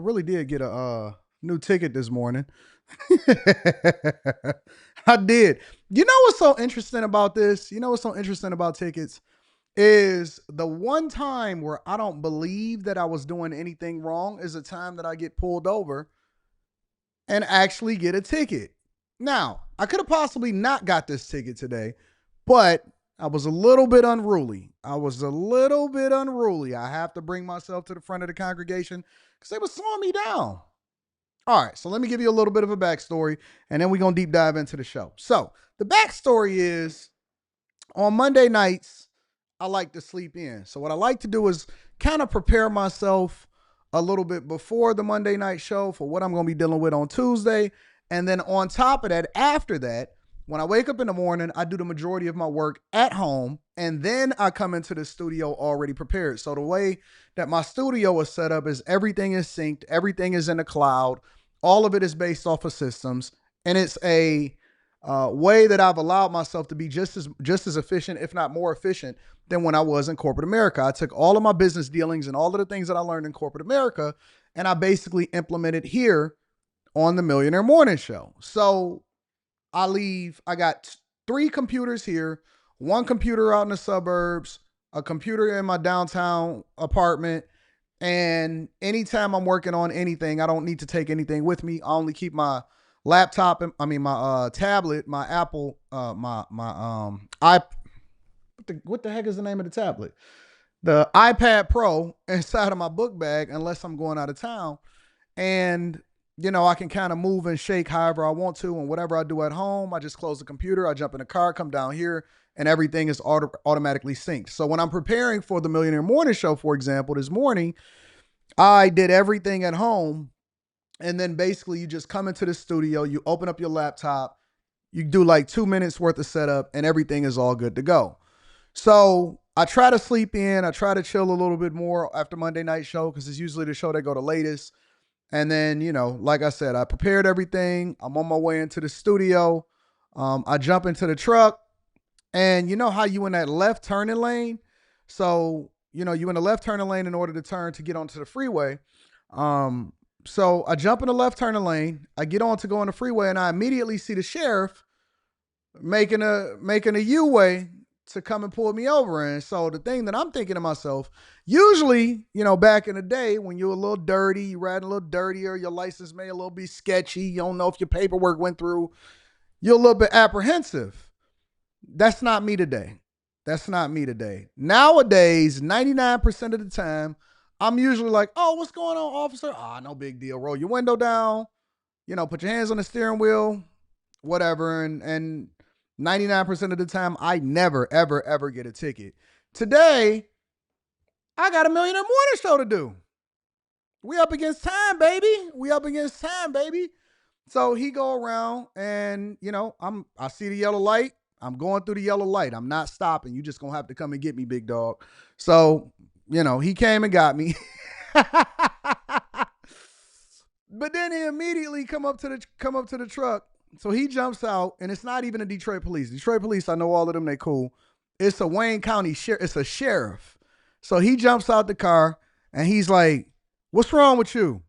really did get a new ticket this morning. I did. You know what's so interesting about this? You know what's so interesting about tickets is the one time where I don't believe that I was doing anything wrong is a time that I get pulled over and actually get a ticket. Now, I could have possibly not got this ticket today, but I was a little bit unruly. I have to bring myself to the front of the congregation because they were slowing me down. All right, so let me give you a little bit of a backstory, and then we're going to deep dive into the show. So, the backstory is on Monday nights, I like to sleep in. So, what I like to do is kind of prepare myself a little bit before the Monday night show for what I'm going to be dealing with on Tuesday. And then on top of that, after that, when I wake up in the morning, I do the majority of my work at home, and then I come into the studio already prepared. So the way that my studio is set up is everything is synced, everything is in the cloud, all of it is based off of systems, and it's a way that I've allowed myself to be just as efficient, if not more efficient, than when I was in corporate America. I took all of my business dealings and all of the things that I learned in corporate America, and I basically implemented here on the Millionaire Morning Show. So I got three computers here, one computer out in the suburbs, a computer in my downtown apartment. And anytime I'm working on anything, I don't need to take anything with me. I only keep my laptop, my tablet, my Apple, what the heck is the name of the tablet? The iPad Pro inside of my book bag, unless I'm going out of town. And I can kind of move and shake however I want to, and whatever I do at home, I just close the computer, I jump in the car, come down here, and everything is automatically synced. So when I'm preparing for the Millionaire Morning Show, for example, this morning, I did everything at home, and then basically you just come into the studio, you open up your laptop, you do like 2 minutes worth of setup, and everything is all good to go. So I try to sleep in, I try to chill a little bit more after Monday night show because it's usually the show that go the latest. And then, like I said, I prepared everything. I'm on my way into the studio. I jump into the truck, and you know how you in that left turning lane? So, you in the left turning lane in order to turn to get onto the freeway. So I jump in the left turning lane. I get on to go on the freeway, and I immediately see the sheriff making a U-way to come and pull me over. And so the thing that I'm thinking to myself, usually, back in the day when you're a little dirty, you riding a little dirtier, your license may a little be sketchy, you don't know if your paperwork went through, you're a little bit apprehensive. That's not me today. Nowadays, 99% of the time, I'm usually like, oh, what's going on, officer? Ah, no big deal. Roll your window down, put your hands on the steering wheel, whatever. And 99% of the time, I never, ever, ever get a ticket. Today, I got a Millionaire Morning Show to do. We up against time, baby. So he go around and, I see the yellow light. I'm going through the yellow light. I'm not stopping. You just going to have to come and get me, big dog. So, he came and got me. But then he immediately come up to the truck. So he jumps out, and it's not even a Detroit police. Detroit police, I know all of them, they cool. It's a Wayne County sheriff. It's a sheriff. So he jumps out the car, and he's like, what's wrong with you?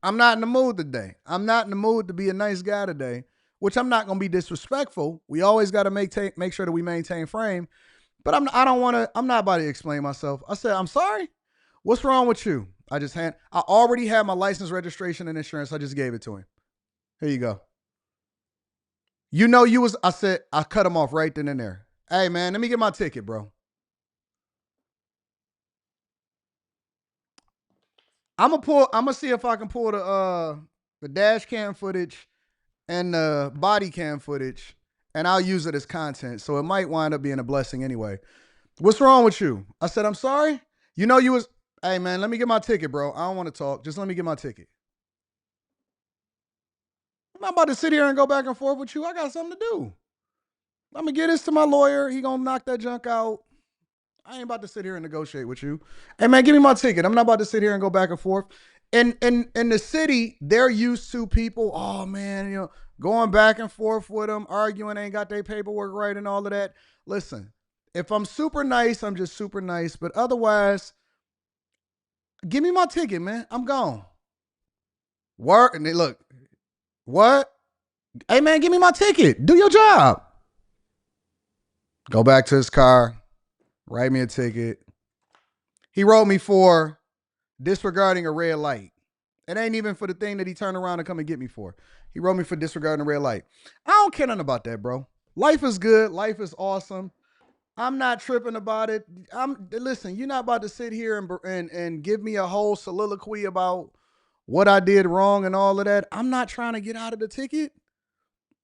I'm not in the mood today. I'm not in the mood to be a nice guy today, which I'm not going to be disrespectful. We always got to make sure that we maintain frame. But I'm not about to explain myself. I said, I'm sorry. What's wrong with you? I already had my license, registration, and insurance. I just gave it to him. Here you go. I cut him off right then and there. Hey man, let me get my ticket, bro. I'm gonna see if I can pull the dash cam footage and the body cam footage, and I'll use it as content. So it might wind up being a blessing anyway. What's wrong with you? I said, I'm sorry. Hey man, let me get my ticket, bro. I don't want to talk. Just let me get my ticket. I'm not about to sit here and go back and forth with you. I got something to do. I'm gonna get this to my lawyer. He gonna knock that junk out. I ain't about to sit here and negotiate with you. Hey man, give me my ticket. I'm not about to sit here and go back and forth. And in the city, they're used to people, oh man, going back and forth with them, arguing, ain't got their paperwork right and all of that. Listen, If I'm super nice, I'm just super nice. But otherwise, give me my ticket, man. I'm gone. Work and they look, what? Hey man, give me my ticket. Do your job. Go back to his car, write me a ticket. He wrote me for disregarding a red light. It ain't even for the thing that he turned around to come and get me for. He wrote me for disregarding a red light. I don't care nothing about that, bro. Life is good. Life is awesome. I'm not tripping about it. Listen. You're not about to sit here and give me a whole soliloquy about what I did wrong and all of that. I'm not trying to get out of the ticket.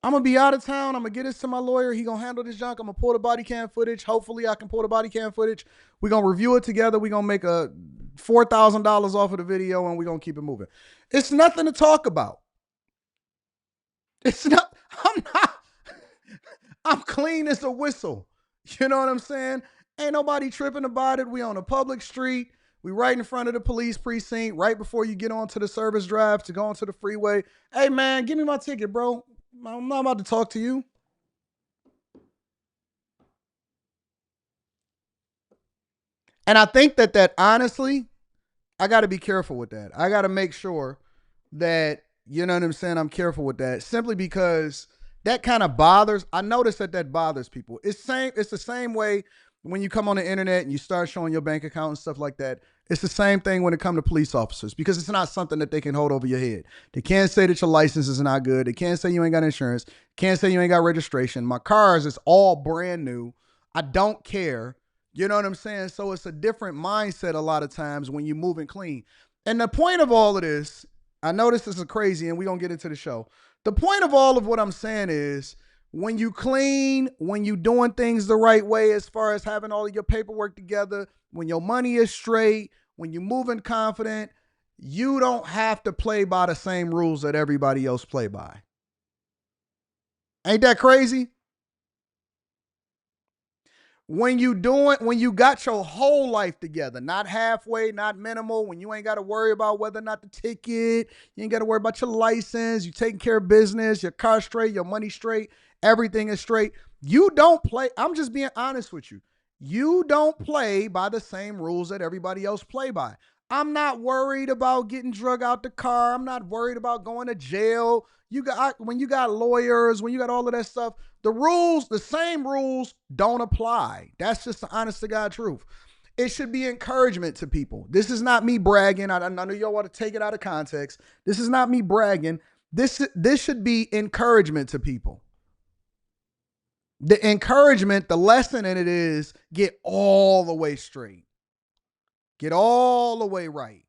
I'm gonna be out of town. I'm gonna get this to my lawyer. He gonna handle this junk. I'm gonna pull the body cam footage. Hopefully, I can pull the body cam footage. We're gonna review it together. We're gonna make a $4,000 off of the video, and we're gonna keep it moving. It's nothing to talk about. It's not. I'm not. I'm clean as a whistle. You know what I'm saying? Ain't nobody tripping about it. We on a public street. We right in front of the police precinct, right before you get onto the service drive to go onto the freeway. Hey man, give me my ticket, bro. I'm not about to talk to you. And I think that honestly, I got to be careful with that. I got to make sure that, you know what I'm saying, I'm careful with that simply because that kind of bothers. I notice that bothers people. It's the same way when you come on the internet and you start showing your bank account and stuff like that. It's the same thing when it comes to police officers because it's not something that they can hold over your head. They can't say that your license is not good. They can't say you ain't got insurance. Can't say you ain't got registration. My cars is all brand new. I don't care. You know what I'm saying? So it's a different mindset a lot of times when you're moving clean. And the point of all of this, I know this is crazy and we're going to get into the show. The point of all of what I'm saying is when you clean, when you doing things the right way as far as having all of your paperwork together, when your money is straight, when you're moving confident, you don't have to play by the same rules that everybody else play by. Ain't that crazy? When you got your whole life together, not halfway, not minimal, when you ain't got to worry about whether or not the ticket, you ain't got to worry about your license, you taking care of business, your car straight, your money straight, everything is straight. You don't play, I'm just being honest with you. You don't play by the same rules that everybody else play by. I'm not worried about getting drug out the car. I'm not worried about going to jail. When you got lawyers, when you got all of that stuff, the rules, the same rules don't apply. That's just the honest to God truth. It should be encouragement to people. This is not me bragging. I know y'all want to take it out of context. This is not me bragging. This should be encouragement to people. The encouragement, the lesson in it is get all the way straight. Get all the way right.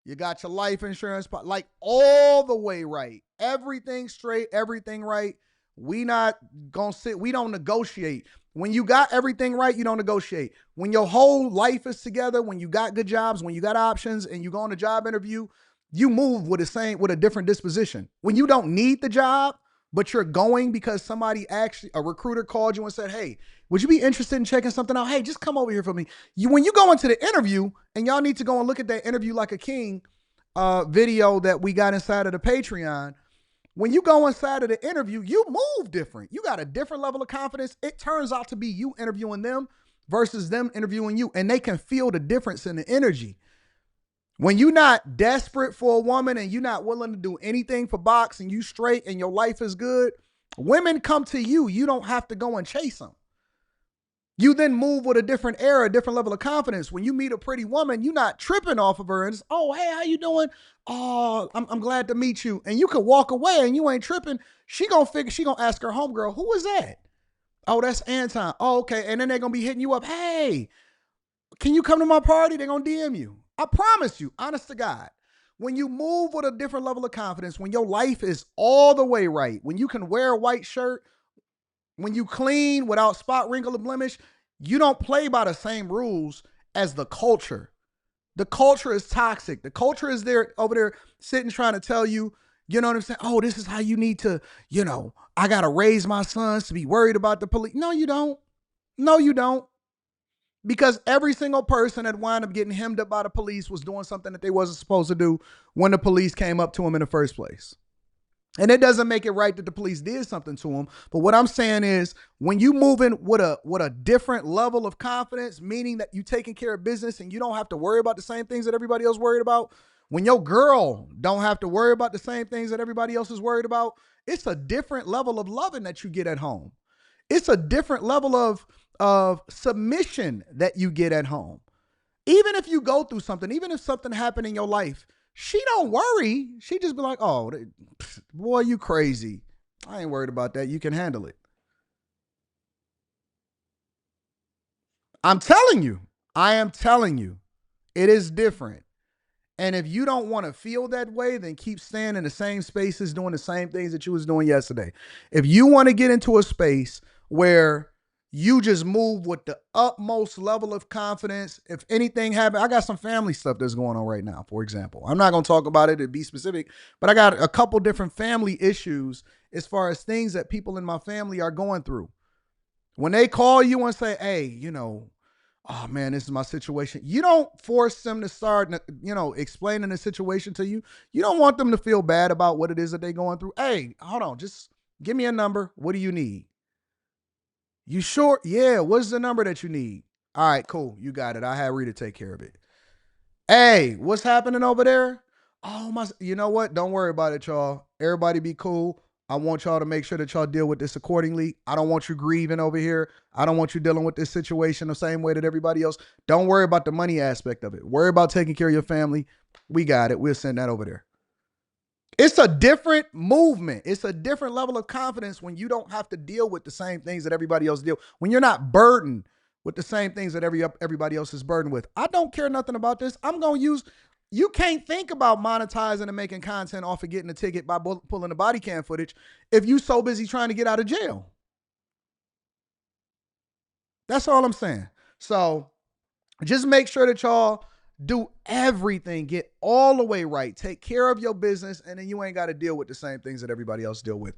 You got your life insurance, like all the way right. Everything straight, everything right. We not gonna sit, we don't negotiate. When you got everything right, you don't negotiate. When your whole life is together, when you got good jobs, when you got options and you go on a job interview, you move with a different disposition. When you don't need the job, but you're going because a recruiter called you and said, hey, would you be interested in checking something out? Hey, just come over here for me. When you go into the interview, and y'all need to go and look at that Interview Like a King video that we got inside of the Patreon. When you go inside of the interview, you move different. You got a different level of confidence. It turns out to be you interviewing them versus them interviewing you, and they can feel the difference in the energy. When you're not desperate for a woman and you're not willing to do anything for box and you straight and your life is good, women come to you. You don't have to go and chase them. You then move with a different air, a different level of confidence. When you meet a pretty woman, you're not tripping off of her and it's, oh, hey, how you doing? Oh, I'm glad to meet you. And you could walk away and you ain't tripping. She gonna ask her homegirl, who is that? Oh, that's Anton. Oh, okay. And then they're gonna be hitting you up. Hey, can you come to my party? They're gonna DM you. I promise you, honest to God. When you move with a different level of confidence, when your life is all the way right, when you can wear a white shirt, when you clean without spot, wrinkle, or blemish, you don't play by the same rules as the culture. The culture is toxic. The culture is there over there sitting trying to tell you, you know what I'm saying? Oh, this is how you need to, I got to raise my sons to be worried about the police. No, you don't. No, you don't. Because every single person that wound up getting hemmed up by the police was doing something that they wasn't supposed to do when the police came up to them in the first place. And it doesn't make it right that the police did something to him. But what I'm saying is, when you moving with a different level of confidence, meaning that you taking care of business and you don't have to worry about the same things that everybody else worried about. When your girl don't have to worry about the same things that everybody else is worried about, it's a different level of loving that you get at home. It's a different level of submission that you get at home. Even if you go through something, even if something happened in your life, she don't worry. She just be like, "Oh, boy, you crazy. I ain't worried about that. You can handle it." I'm telling you. I am telling you. It is different. And if you don't want to feel that way, then keep staying in the same spaces doing the same things that you was doing yesterday. If you want to get into a space where you just move with the utmost level of confidence, if anything happens, I got some family stuff that's going on right now, for example. I'm not going to talk about it to be specific, but I got a couple different family issues as far as things that people in my family are going through. When they call you and say, "Hey, oh man, this is my situation," you don't force them to start, explaining the situation to you. You don't want them to feel bad about what it is that they're going through. "Hey, hold on, just give me a number. What do you need?" "You sure?" "Yeah, what's the number that you need?" "All right, cool. You got it. I had Rita take care of it." "Hey, what's happening over there?" "Oh my, you know what? Don't worry about it, y'all. Everybody be cool. I want y'all to make sure that y'all deal with this accordingly. I don't want you grieving over here. I don't want you dealing with this situation the same way that everybody else. Don't worry about the money aspect of it. Worry about taking care of your family. We got it. We'll send that over there." It's a different movement. It's a different level of confidence when you don't have to deal with the same things that everybody else deal. When you're not burdened with the same things that everybody else is burdened with. "I don't care nothing about this. I'm going to use." You can't think about monetizing and making content off of getting a ticket by pulling the body cam footage if you so busy trying to get out of jail. That's all I'm saying. So just make sure that y'all do everything, get all the way right, take care of your business, and then you ain't got to deal with the same things that everybody else deal with.